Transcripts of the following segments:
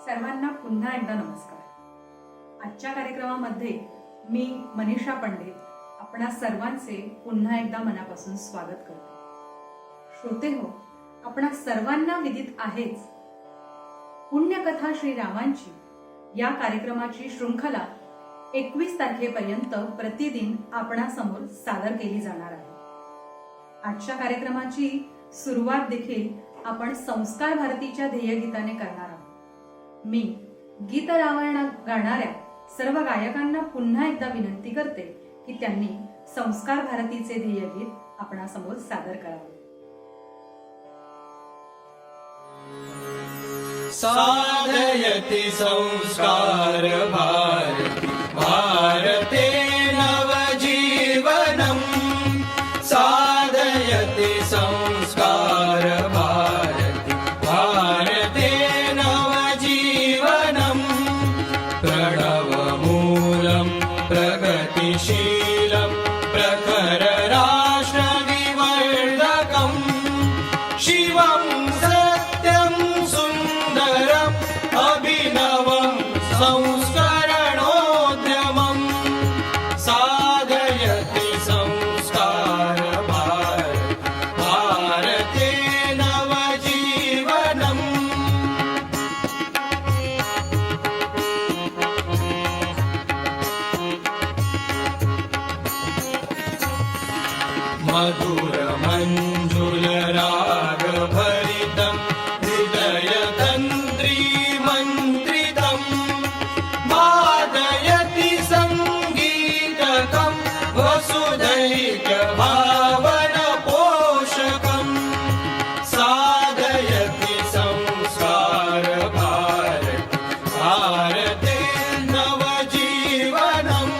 सर्वांना पुन्हा एकदा नमस्कार। आजच्या कार्यक्रमामध्ये मी मनीषा पंडित आपणा सर्वांचे पुन्हा एकदा मनापासून स्वागत करते। श्रोते हो, आपणा सर्वांना विदित आहेच, पुण्यकथा श्रीरामांची या कार्यक्रमाची शृंखला 21 तारखेपर्यंत प्रतिदिन आपणासमोर सादर केली जाणार आहे। आजच्या कार्यक्रमाची सुरुवात देखील आपण संस्कार भारतीच्या ध्येयगीताने करणार आहोत। मी गीत रामायण गाणाऱ्या सर्व गायकांना पुन्हा एकदा विनंती करते की त्यांनी संस्कार भारतीचे ध्येयगीत आपणासमोर सादर करावे। साधयति संस्कार भारती भारते नवजीवनम् साधयति संस्कार भारती भारते नवजीवनम् प्रणवमूलं प्रगतिशीलं प्रखर राष्ट्रविवर्धकम् शिवं सत्यं सुन्दरम् अभिनवं संस्करणोद्यमम् साधयति संस्कार भारते नवजीवनम् मधुर मंजुल राग भरितं हृदय तंत्री मंत्रितं वादयति संगीतकं वसुधैक भावन पोषकं साधयति संस्कार भारते नवजीवनम्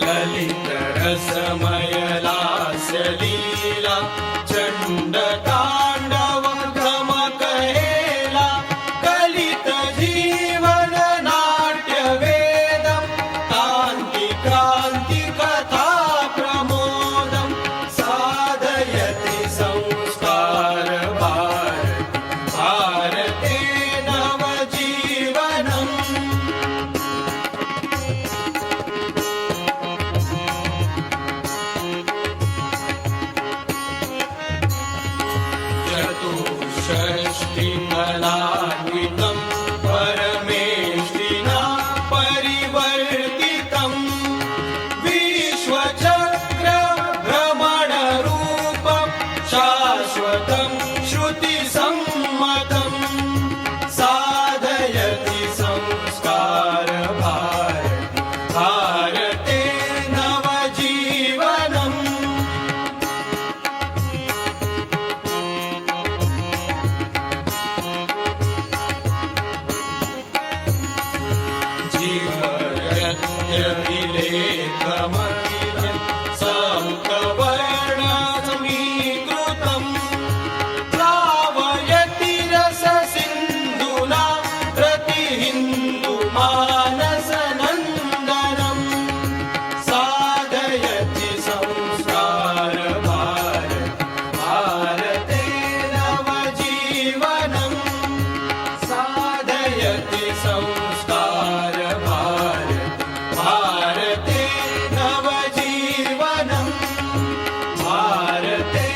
ललित रसमय लास्य लीला चंड तांडव गमकहेला कलित जीवन नाट्य वेदम कांति क्रांति कथा प्रमोदम साधयति संस्कार भारते नवजीवनम् चतुष्षष्टिकलान्वितं परमेष्टिना परिवर्तितं विश्वचक्र भ्रमणरूपं शाश्वतं श्रुतिसम्मतं साधयति संस्कार भारते नवजीवनम् जीवयत्यविलेखमखिलं सप्तवर्णसमीकृतं प्लावयति रससिन्धुना प्रतिहिन्दुमानसनन्दनम् साधयति संस्कार भारते नवजीवनम् साधयति संस्कार भारते नवजीवनम् भारते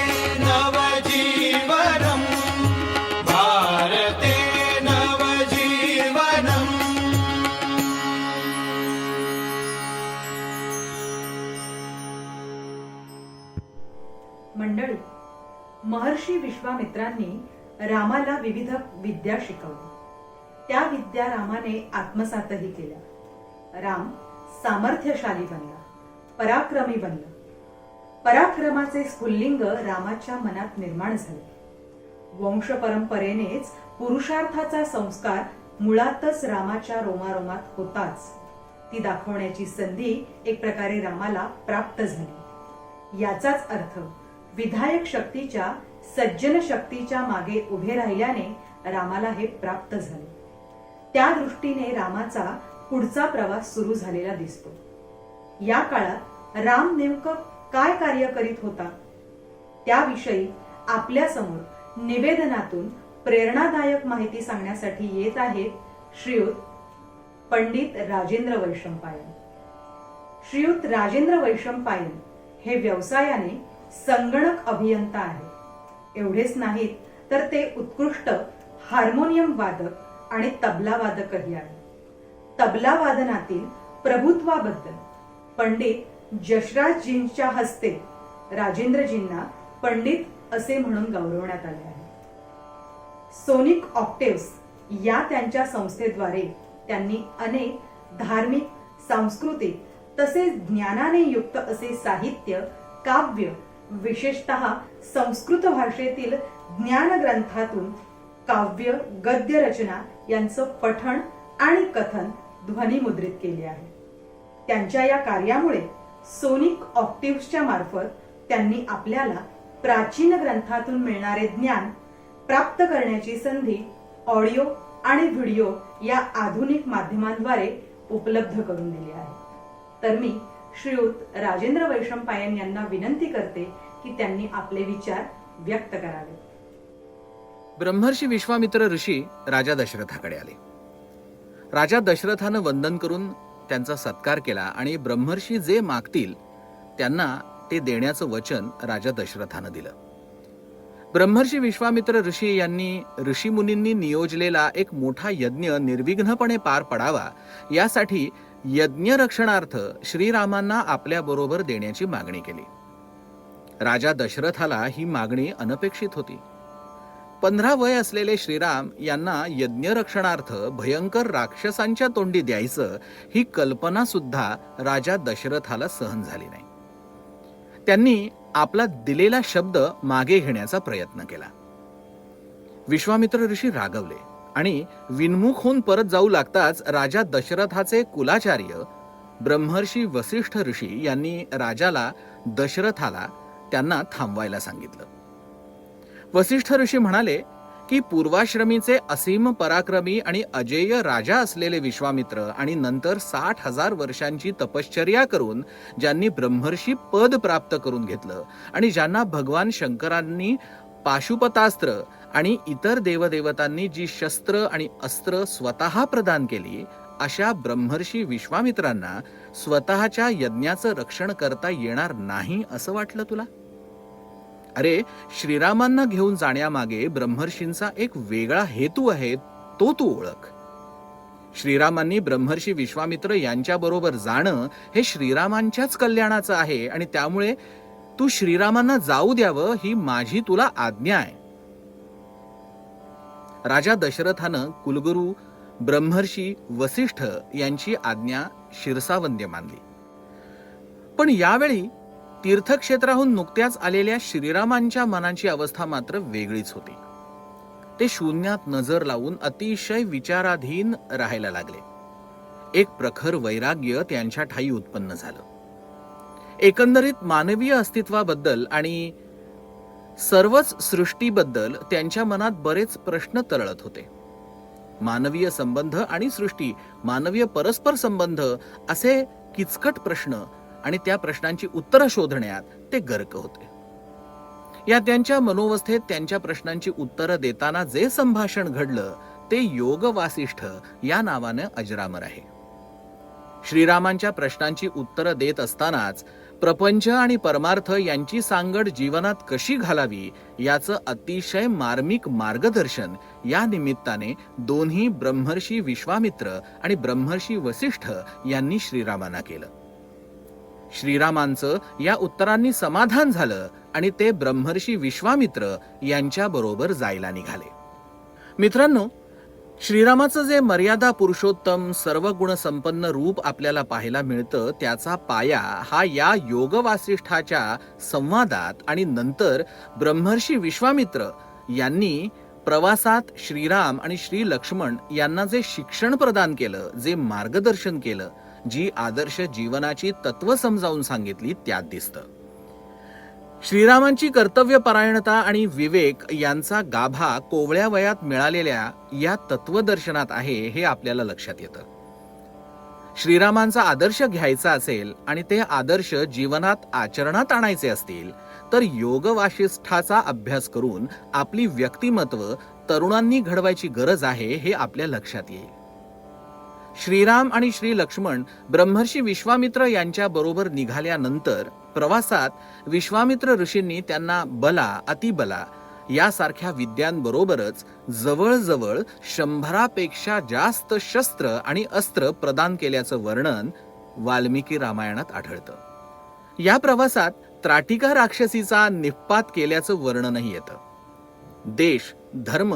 नवजीवनम् भारते नवजीवनम् मंडळी, महर्षी विश्वामित्रांनी रामाला विविध विद्या शिकवल्या। त्या विद्या रामाने आत्मसातही केल्या। राम सामर्थ्यशाली बनला, पराक्रमी बनला। पराक्रमाचे स्फुल्लिंग रामाच्या मनात निर्माण झाले। वंश परंपरेनेच पुरुषार्थाचा संस्कार मुळातच रामाच्या रोमारोमात होताच, ती दाखवण्याची संधी एक प्रकारे रामाला प्राप्त झाली। याचाच अर्थ विधायक शक्तीच्या सज्जन शक्तीच्या मागे उभे राहिल्याने रामाला हे प्राप्त झाले। त्या दृष्टीने रामाचा पुढचा प्रवास सुरू झालेला दिसतो। या काळात राम नेमकं काय कार्य करीत होता त्याविषयी आपल्या समोर निवेदनातून प्रेरणादायक माहिती सांगण्यासाठी येत आहेत श्रीयुत पंडित राजेंद्र वैशंपायन. श्रीयुत राजेंद्र वैशंपायन हे व्यवसायाने संगणक अभियंता आहेत. एवढेच नाहीत तर ते उत्कृष्ट हार्मोनियम वादक आणि तबला वादकही आहेत. तबला वादनातील प्रभुत्वाबद्दल पंडित जशराजजींच्या हस्ते राजेंद्रजींना पंडित असे म्हणून गौरवण्यात आले आहे. सोनिक ऑक्टेव्स या त्यांच्या संस्थेद्वारे त्यांनी अनेक धार्मिक, सांस्कृतिक तसेच ज्ञानाने युक्त असे साहित्य, काव्य, विशेषतः संस्कृत भाषेतील ज्ञान ग्रंथातून काव्य, गद्य रचना यांचं पठण आणि कथन ध्वनिमुद्रित केले आहे. त्यांच्या या कार्यामुळे सोनिक ऑक्टिव्हच्या मार्फत त्यांनी आपल्याला प्राचीन ग्रंथातून मिळणारे ज्ञान प्राप्त करण्याची संधी ऑडिओ आणि व्हिडिओ या आधुनिक माध्यमांद्वारे उपलब्ध करून दिली आहे. तर मी श्रीयुत राजेंद्र वैशंपायन यांना विनंती करते की त्यांनी आपले विचार व्यक्त करावे. ब्रह्मर्षी विश्वामित्र ऋषी राजा दशरथाकडे आले. राजा दशरथानं वंदन करून त्यांचा सत्कार केला आणि ब्रह्मर्षी जे मागतील त्यांना ते देण्याचं वचन राजा दशरथानं दिलं. ब्रह्मर्षी विश्वामित्र ऋषी यांनी ऋषीमुनींनी नियोजलेला एक मोठा यज्ञ निर्विघ्नपणे पार पडावा यासाठी यज्ञ रक्षणार्थ श्रीरामांना आपल्या बरोबर देण्याची मागणी केली. राजा दशरथाला ही मागणी अनपेक्षित होती. 15 वय असलेले श्रीराम यांना यज्ञ रक्षणार्थ भयंकर राक्षसांच्या तोंडी द्यायचं ही कल्पना सुद्धा राजा दशरथाला सहन झाली नाही. त्यांनी आपला दिलेला शब्द मागे घेण्याचा प्रयत्न केला. विश्वामित्र ऋषी रागवले आणि विनमुख होऊन परत जाऊ लागताच राजा दशरथाचे कुलाचार्य ब्रह्मर्षी वसिष्ठ ऋषी यांनी राजाला दशरथाला त्यांना थांबवायला सांगितलं. वसिष्ठ ऋषी म्हणाले की पूर्वाश्रमीचे असीम पराक्रमी आणि अजेय राजा असलेले विश्वामित्र आणि नंतर 60,000 वर्षांची तपश्चर्या करून ज्यांनी ब्रह्मर्षी पद प्राप्त करून घेतलं आणि ज्यांना भगवान शंकरांनी पाशुपतास्त्र आणि इतर देवदेवतांनी जी शस्त्र आणि अस्त्र स्वतः प्रदान केली अशा ब्रह्मर्षी विश्वामित्रांना स्वतःच्या यज्ञाचं रक्षण करता येणार नाही असं वाटलं तुला? अरे, श्रीरामांना घेऊन जाण्यामागे ब्रह्मर्षींचा एक वेगळा हेतू आहे, तो तू ओळख. श्रीरामांनी ब्रह्मर्षी विश्वामित्र यांच्या बरोबर जाणं हे श्रीरामांच्याच कल्याणाचं आहे आणि त्यामुळे तू श्रीरामांना जाऊ द्यावं ही माझी तुला आज्ञा आहे. राजा दशरथानं कुलगुरू ब्रह्मर्षी वसिष्ठ यांची आज्ञा शिरसावंद्य मानली. पण यावेळी तीर्थक्षेत्राहून नुकत्याच आलेल्या श्रीरामांच्या मनाची अवस्था मात्र वेगळीच होती. ते शून्यात नजर लावून अतिशय विचाराधीन राहायला लागले. एक प्रखर वैराग्य त्यांच्या ठायी उत्पन्न झालं. एकंदरीत मानवीय अस्तित्वाबद्दल आणि सर्वच सृष्टीबद्दल त्यांच्या मनात बरेच प्रश्न तरळत होते. मानवीय संबंध आणि सृष्टी, मानवीय परस्पर संबंध असे किचकट प्रश्न आणि त्या प्रश्नांची उत्तरं शोधण्यात ते गर्क होते. या त्यांच्या मनोवस्थेत त्यांच्या प्रश्नांची उत्तरं देताना जे संभाषण घडलं ते योग वासिष्ठ या नावानं अजरामर आहे. श्रीरामांच्या प्रश्नांची उत्तरं देत असतानाच प्रपंच आणि परमार्थ यांची सांगड जीवनात कशी घालावी याचं अतिशय मार्मिक मार्गदर्शन या निमित्ताने दोन्ही ब्रह्मर्षी विश्वामित्र आणि ब्रह्मर्षी वसिष्ठ यांनी श्रीरामांना केलं. श्रीरामांचं या उत्तरांनी समाधान झालं आणि ते ब्रह्मर्षी विश्वामित्र यांच्या बरोबर जायला निघाले. मित्रांनो, श्रीरामाचं जे मर्यादा पुरुषोत्तम सर्व गुण संपन्न रूप आपल्याला पाहायला मिळतं त्याचा पाया हा या योग वासिष्ठाच्या संवादात आणि नंतर ब्रह्मर्षी विश्वामित्र यांनी प्रवासात श्रीराम आणि श्री लक्ष्मण यांना जे शिक्षण प्रदान केलं, जे मार्गदर्शन केलं, जी आदर्श जीवनाची तत्व समजावून सांगितली त्यात दिसतं. श्रीरामांची कर्तव्यपरायणता आणि विवेक यांचा गाभा कोवळ्या वयात मिळालेल्या या तत्वदर्शनात आहे हे आपल्याला लक्षात येतं. श्रीरामांचा आदर्श घ्यायचा असेल आणि ते आदर्श जीवनात आचरणात आणायचे असतील तर योग वासिष्ठाचा अभ्यास करून आपली व्यक्तिमत्व तरुणांनी घडवायची गरज आहे हे आपल्या लक्षात येईल. श्रीराम आणि श्री लक्ष्मण ब्रह्मर्षी विश्वामित्र यांच्या बरोबर निघाल्यानंतर प्रवासात विश्वामित्र ऋषींनी त्यांना बला, अतिबला यासारख्या विद्यांबरोबरच जवळजवळ 100पेक्षा जास्त शस्त्र आणि अस्त्र प्रदान केल्याचं वर्णन वाल्मिकी रामायणात आढळतं. या प्रवासात त्राटिका राक्षसीचा निःपात केल्याचं वर्णनही येतं. देश, धर्म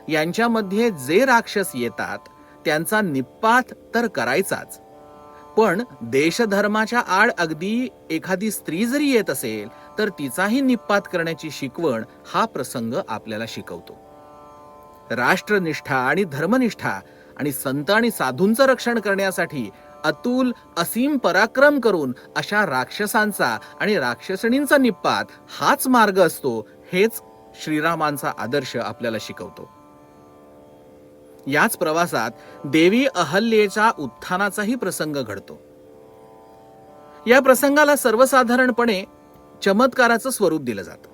यांच्यामध्ये जे राक्षस येतात त्यांचा निःपात तर करायचाच, पण देशधर्माच्या आड अगदी एखादी स्त्री जरी येत असेल तर तिचाही निःपात करण्याची शिकवण हा प्रसंग आपल्याला शिकवतो. राष्ट्रनिष्ठा आणि धर्मनिष्ठा आणि संत आणि साधूंचं रक्षण करण्यासाठी अतुल असीम पराक्रम करून अशा राक्षसांचा आणि राक्षसणींचा निःपात हाच मार्ग असतो, हेच श्रीरामांचा आदर्श आपल्याला शिकवतो. याच प्रवासात देवी अहल्येच्या उत्थानाचाही प्रसंग घडतो. या प्रसंगाला सर्वसाधारणपणे चमत्काराचं स्वरूप दिलं जातं,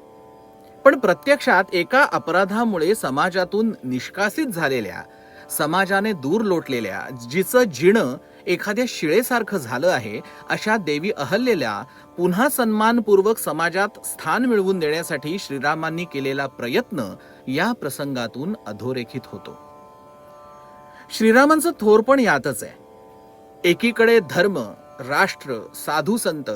पण प्रत्यक्षात एका अपराधामुळे समाजातून निष्कासित झालेल्या, समाजाने दूर लोटलेल्या, जिचं जिणं एखाद्या शिळेसारखं झालं आहे अशा देवी अहल्येला पुन्हा सन्मानपूर्वक समाजात स्थान मिळवून देण्यासाठी श्रीरामांनी केलेला प्रयत्न या प्रसंगातून अधोरेखित होतो. श्रीरामांचं थोरपण यातच आहे. एकीकडे धर्म, राष्ट्र, साधू संत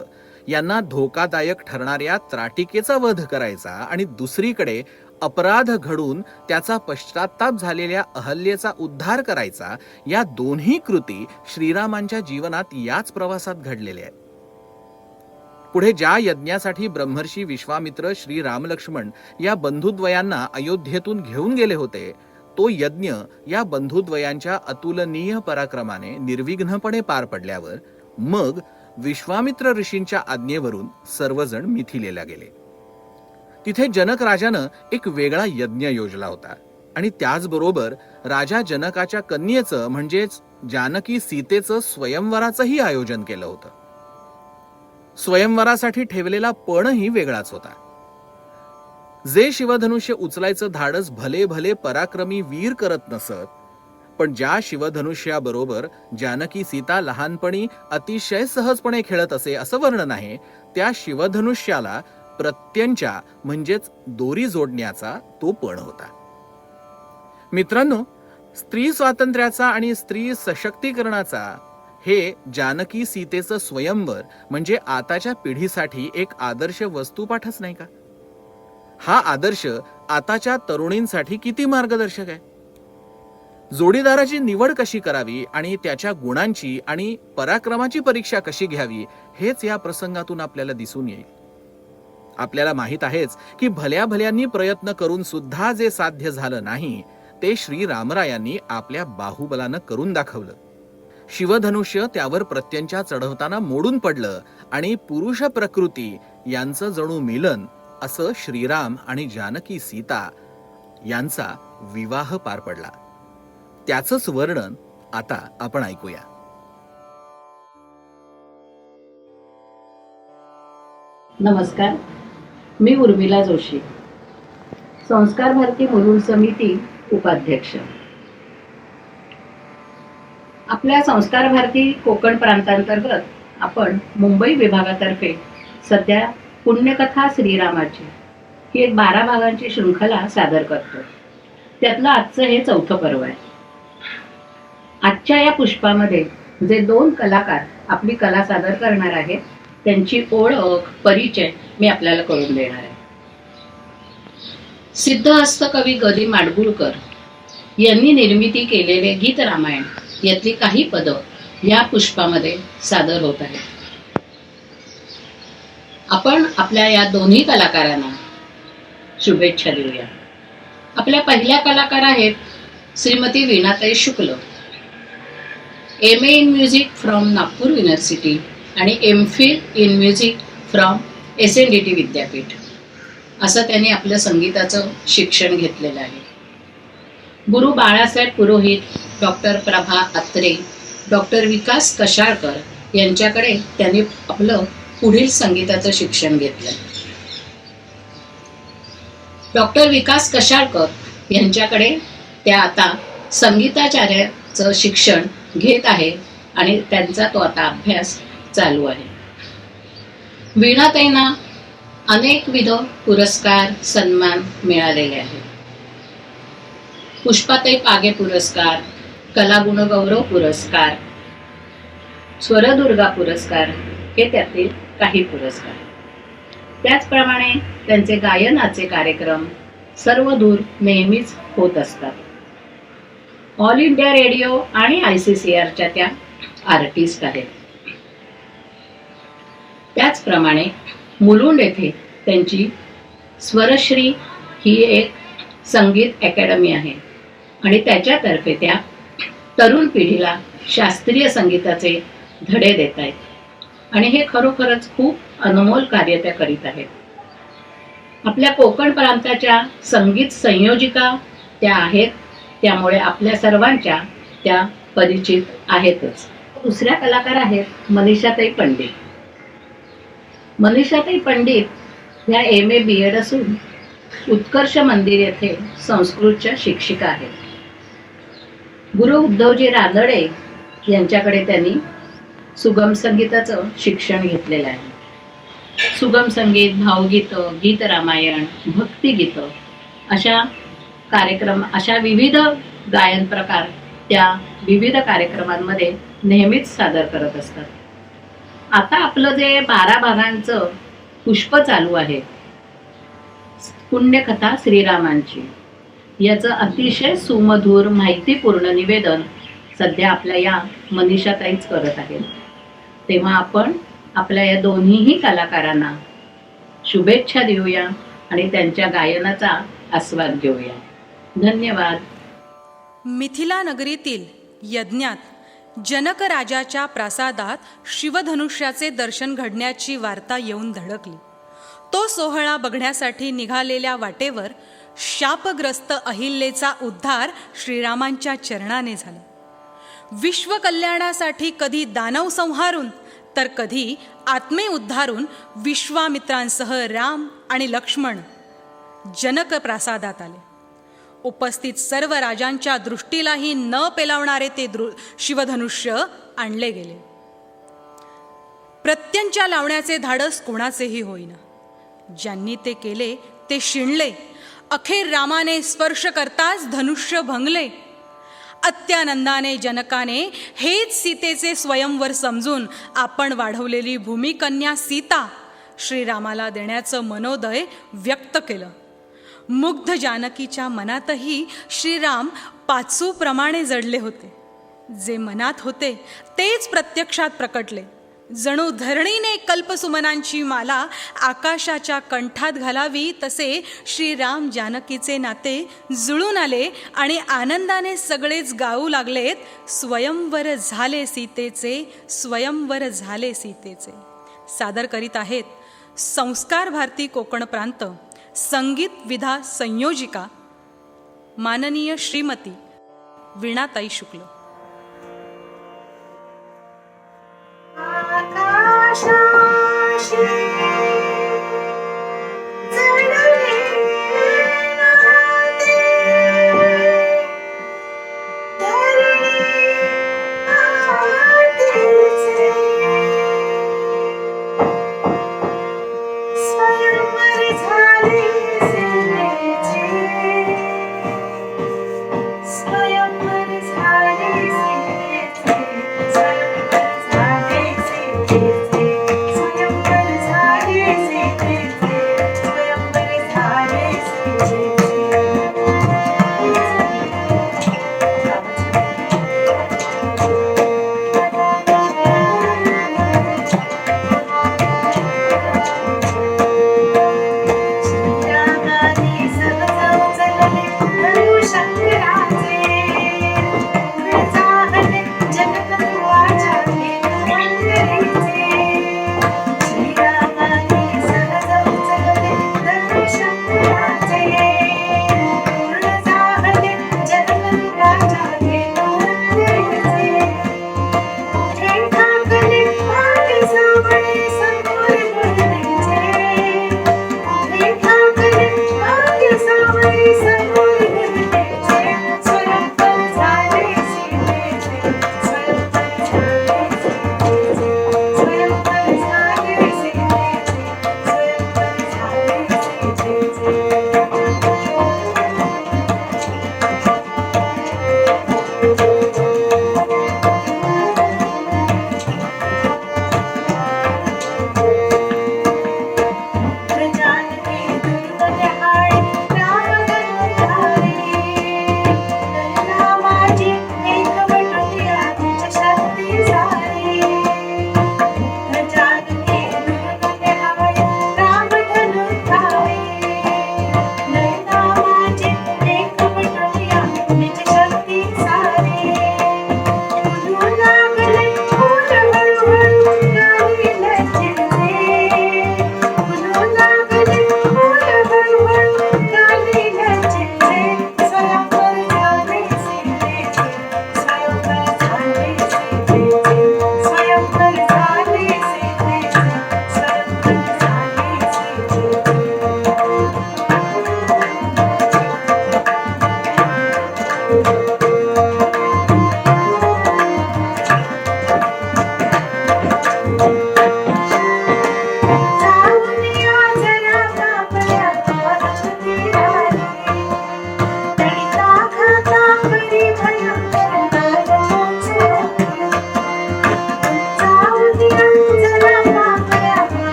यांना धोकादायक ठरणाऱ्या त्राटिकेचा वध करायचा आणि दुसरीकडे अपराध घडून त्याचा पश्चाताप झालेल्या अहल्येचा उद्धार करायचा. या दोन्ही कृती श्रीरामांच्या जीवनात याच प्रवासात घडलेल्या आहेत. पुढे ज्या यज्ञासाठी ब्रह्मर्षी विश्वामित्र श्री रामलक्ष्मण या बंधुद्वयांना अयोध्येतून घेऊन गेले होते, तो यज्ञ या बंधुद्वयांच्या अतुलनीय पराक्रमाने निर्विघ्नपणे पार पडल्यावर मग विश्वामित्र ऋषींच्या आज्ञेवरून सर्वजण मिथिलेला गेले. तिथे जनक राजानं एक वेगळा यज्ञ योजला होता आणि त्याचबरोबर राजा जनकाच्या कन्येचं म्हणजेच जानकी सीतेचं स्वयंवराचंही आयोजन केलं होतं. स्वयंवरासाठी ठेवलेला पणही वेगळाच होता. जे शिवधनुष्य उचलायचं धाडस भले भले पराक्रमी वीर करत नसत, पण ज्या शिवधनुष्याबरोबर जानकी सीता लहानपणी अतिशय सहजपणे खेळत असे असं वर्णन आहे, त्या शिवधनुष्याला प्रत्यंच्या म्हणजेच दोरी जोडण्याचा तो पण होता. मित्रांनो, स्त्री स्वातंत्र्याचा आणि स्त्री सशक्तीकरणाचा हे जानकी सीतेचं स्वयंवर म्हणजे आताच्या पिढीसाठी एक आदर्श वस्तुपाठच नाही का? हा आदर्श आताच्या तरुणींसाठी किती मार्गदर्शक आहे. जोडीदाराची निवड कशी करावी आणि त्याच्या गुणांची आणि पराक्रमाची परीक्षा कशी घ्यावी हेच या प्रसंगातून आपल्याला दिसून येईल. आपल्याला माहित आहेच की भल्या भल्यांनी प्रयत्न करून सुद्धा जे साध्य झालं नाही ते श्री रामरायांनी आपल्या बाहुबलानं करून दाखवलं. शिवधनुष्य त्यावर प्रत्यंच्या चढवताना मोडून पडलं आणि पुरुष प्रकृती यांचं जणू मिलन असं श्रीराम आणि जानकी सीता यांचा विवाह पार पडला. त्याचंच वर्णन आता आपण ऐकूया. नमस्कार, मी उर्मिला जोशी, संस्कार भारती मुलुंड समिती उपाध्यक्ष. आपल्या संस्कार भारती कोकण प्रांतांतर्गत आपण मुंबई विभागातर्फे सध्या पुण्यकथा श्रीरामाची ही एक 12 भागांची शृंखला सादर करतो. त्यातलं आजचं हे 4थं पर्व आहे. आजच्या या पुष्पामध्ये जे 2 कलाकार आपली कला सादर करणार आहेत त्यांची ओळख, परिचय मी आपल्याला करून देणार आहे. सिद्धहस्त कवी ग. माडगुळकर यांनी निर्मिती केलेले गीत रामायण यातली काही पदं या पुष्पामध्ये सादर होत आहेत. आपण आपल्या या दोन्ही कलाकारांना शुभेच्छा देऊया. आपल्या पहिल्या कलाकार आहेत श्रीमती वीणाताई शुक्ल, MA in music from Nagpur university आणि MPhil in music from SNDT विद्यापीठ असं त्यांनी आपलं संगीताचं शिक्षण घेतलेलं आहे. गुरु बाळासाहेब पुरोहित, डॉक्टर प्रभा अत्रे डॉक्टर विकास कशाळकर यांच्याकडे त्यांनी आपलं पुढील संगीताचं शिक्षण घेतलं. डॉक्टर विकास कशाळकर यांच्याकडे त्या आता संगीताचार्याचं शिक्षण घेत आहे आणि त्यांचा तो आता अभ्यास चालू आहे. वीणाताईंना अनेकविध पुरस्कार सन्मान मिळालेले आहेत. पुष्पाताई पागे पुरस्कार, कलागुणगौरव पुरस्कार, स्वरदुर्गा पुरस्कार हे त्यातील काही पुरस्कार. त्याचप्रमाणे त्यांचे गायनाचे कार्यक्रम सर्वदूर नेहमीच होत असतात. ऑल इंडिया रेडिओ आणि ICCRच्या त्या आर्टिस्ट आहेत. त्याचप्रमाणे मुलुंड येथे त्यांची स्वरश्री ही एक संगीत अकॅडमी आहे आणि त्याच्यातर्फे त्या तरुण पिढीला शास्त्रीय संगीताचे धडे देत आहेत आणि हे खरोखरच खूप अनमोल कार्य त्या करीत आहेत. आपल्या कोकण प्रांताच्या संगीत संयोजिका त्या आहेत, त्यामुळे आपल्या सर्वांच्या त्या परिचित आहेतच. दुसऱ्या कलाकार आहेत मनीषाताई पंडित. मनीषाताई पंडित ह्या MA BEd असून उत्कर्ष मंदिर येथे संस्कृतच्या शिक्षिका आहेत. गुरु उद्धवजी रानडे यांच्याकडे त्यांनी सुगम संगीताचं शिक्षण घेतलेलं आहे. सुगम संगीत, भावगीतं, गीत रामायण, भक्तिगीतं अशा विविध गायन प्रकार त्या विविध कार्यक्रमांमध्ये नेहमीच सादर करत असतात. आता आपलं जे 12 भागांचं पुष्प चालू आहे, पुण्यकथा श्रीरामांची, याचं अतिशय सुमधुर माहितीपूर्ण निवेदन सध्या आपल्या या मनीषाताईच करत आहेत. तेव्हा आपण आपल्या या दोन्हीही कलाकारांना शुभेच्छा देऊया आणि त्यांच्या गायनाचा आस्वाद घेऊया. धन्यवाद. मिथिला नगरीतील यज्ञात जनक राजाच्या प्रासादात शिवधनुष्याचे दर्शन घडण्याची वार्ता येऊन धडकली. तो सोहळा बघण्यासाठी निघालेल्या वाटेवर शापग्रस्त अहिल्येचा उद्धार श्रीरामांच्या चरणाने झाला. विश्वकल्याणासाठी कधी दानव संहारून तर कधी आत्मे उद्धारून विश्वामित्रांसह राम आणि लक्ष्मण जनक प्रासादात आले. उपस्थित सर्व राजांच्या दृष्टीलाही न पेलावणारे ते शिवधनुष्य आणले गेले. प्रत्यंच्या लावण्याचे धाडस कोणाचेही होईना. ज्यांनी ते केले ते शिणले. अखेर रामाने स्पर्श करताच धनुष्य भंगले. अत्यानंदाने जनकाने हेच सीतेचे स्वयंवर समजून आपण वाढवलेली भूमिकन्या सीता श्रीरामाला देण्याचं मनोदय व्यक्त केलं. मुग्ध जानकीच्या मनातही श्रीराम पाचूप्रमाणे जडले होते. जे मनात होते तेच प्रत्यक्षात प्रकटले. जणू धरणीने कल्पसुमनांची माला आकाशाच्या कंठात घालावी तसे श्रीराम जानकीचे नाते जुळून आले आणि आनंदाने सगळेच गाऊ लागलेत, स्वयंवर झाले सीतेचे, स्वयंवर झाले सीतेचे. सादर करीत आहेत संस्कार भारती कोकण प्रांत संगीत विधा संयोजिका माननीय श्रीमती वीणाताई शुक्ल.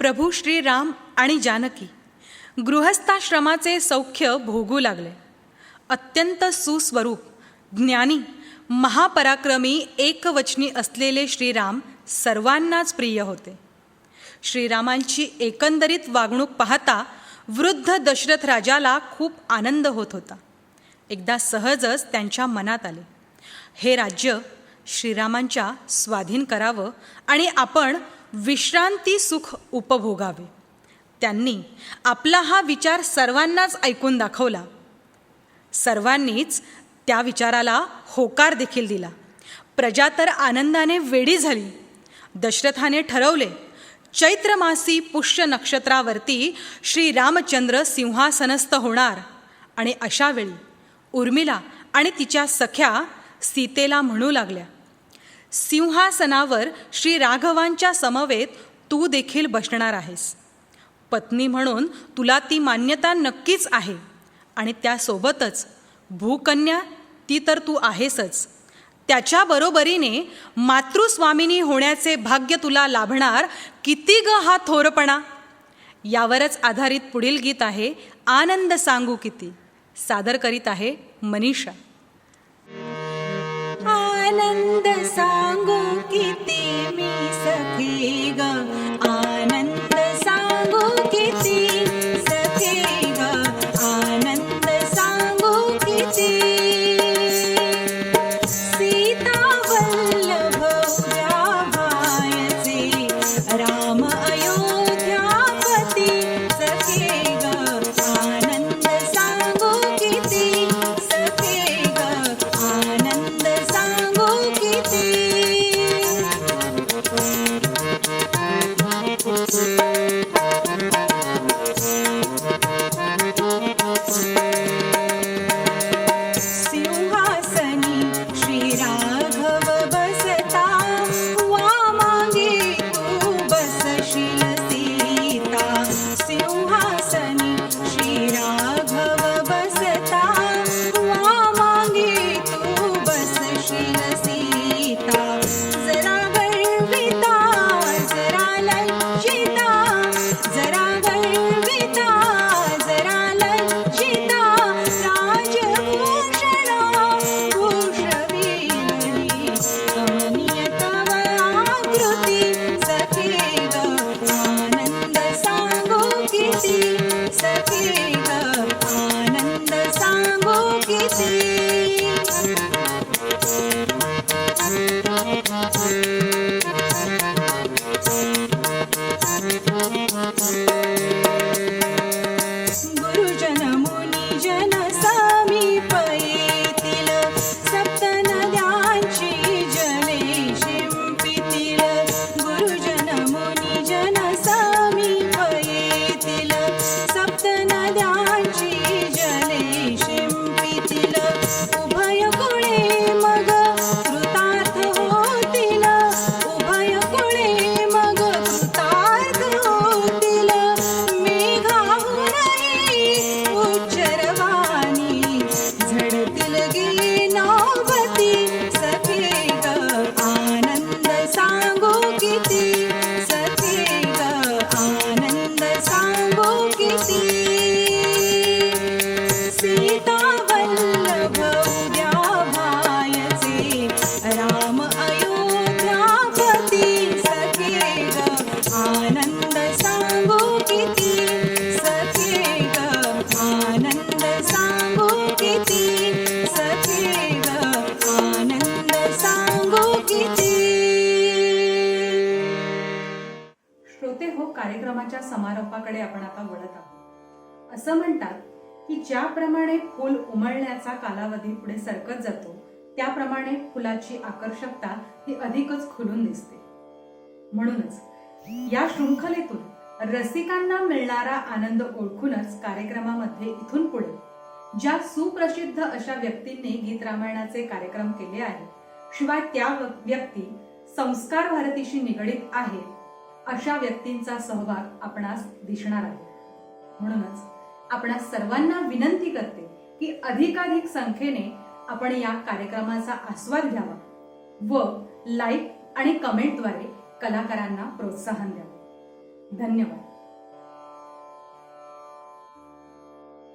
प्रभू श्रीराम आणि जानकी गृहस्थाश्रमाचे सौख्य भोगू लागले. अत्यंत सुस्वरूप, ज्ञानी, महापराक्रमी, एकवचनी असलेले श्रीराम सर्वांनाच प्रिय होते. श्रीरामांची एकंदरीत वागणूक पाहता वृद्ध दशरथ राजाला खूप आनंद होत होता. एकदा सहजच त्यांच्या मनात आले, हे राज्य श्रीरामांच्या स्वाधीन करावं आणि आपण विश्रांती सुख उपभोगावे. त्यांनी आपला हा विचार सर्वांनाच ऐकून दाखवला. सर्वांनीच त्या विचाराला होकार देखील दिला. प्रजा तर आनंदाने वेडी झाली. दशरथाने ठरवले, चैत्रमासी पुष्य नक्षत्रावरती श्रीरामचंद्र सिंहासनस्थ होणार आणि अशा वेळी उर्मिला आणि तिच्या सख्या सीतेला म्हणू लागल्या, सिंहासनावर श्री राघवांच्या समवेत तू देखील बसणार आहेस. पत्नी म्हणून तुला ती मान्यता नक्कीच आहे आणि त्यासोबतच भूकन्या ती तर तू आहेसच. त्याच्याबरोबरीने मातृस्वामिनी होण्याचे भाग्य तुला लाभणार. किती ग हा थोरपणा. यावरच आधारित पुढील गीत आहे आनंद सांगू किती. सादर करीत आहे मनीषा. आनंद सांगू किती मी सखे ग, आनंद सांगू किती सखे ग, आनंद सांगू किती. सीता वल्लभ व्याभायचे राम अयोध्यापती सखे ग, आनंद सांगू किती सखे ग, आनंद सांगू किती. सिंहासनी श्री राघव बसता, वामागे तू बसशील सीता. सिंहासनी श्री राघव बसता, वामागे तू बसशील सीता. जरा गर्विता जरा लज्जिता, जरा गर्विता जरा लज्जिता, राजभूषणा भूषविणी कमनीय तव आकृती सखे ग, आनंद सांगू किती सखे ग, आनंद सांगू किती. गुरुजन मुनिजन सा समारोपाकडे आपण आता वळत आहोत. असं म्हणतात की ज्याप्रमाणे फूल उमलण्याचा कालावधी पुढे सरकत जातो त्याप्रमाणे फुलाची आकर्षकता ही अधिकच खुलून दिसते. म्हणूनच या शृंखलेतून रसिकांना मिळणारा आनंद ओळखूनच कार्यक्रमामध्ये इथून पुढे ज्या सुप्रसिद्ध अशा व्यक्तींनी गीत रामायणाचे कार्यक्रम केले आहेत, शिवाय त्या व्यक्ती संस्कार भारतीशी निगडीत आहेत अशा व्यक्तींचा सहभाग आपणास दिसणार आहे. म्हणूनच आपणा सर्वांना विनंती करते की अधिकाधिक संख्येने आपण या कार्यक्रमाचा आस्वाद घ्यावा व लाईक आणि कमेंटद्वारे कलाकारांना प्रोत्साहन द्यावे. धन्यवाद.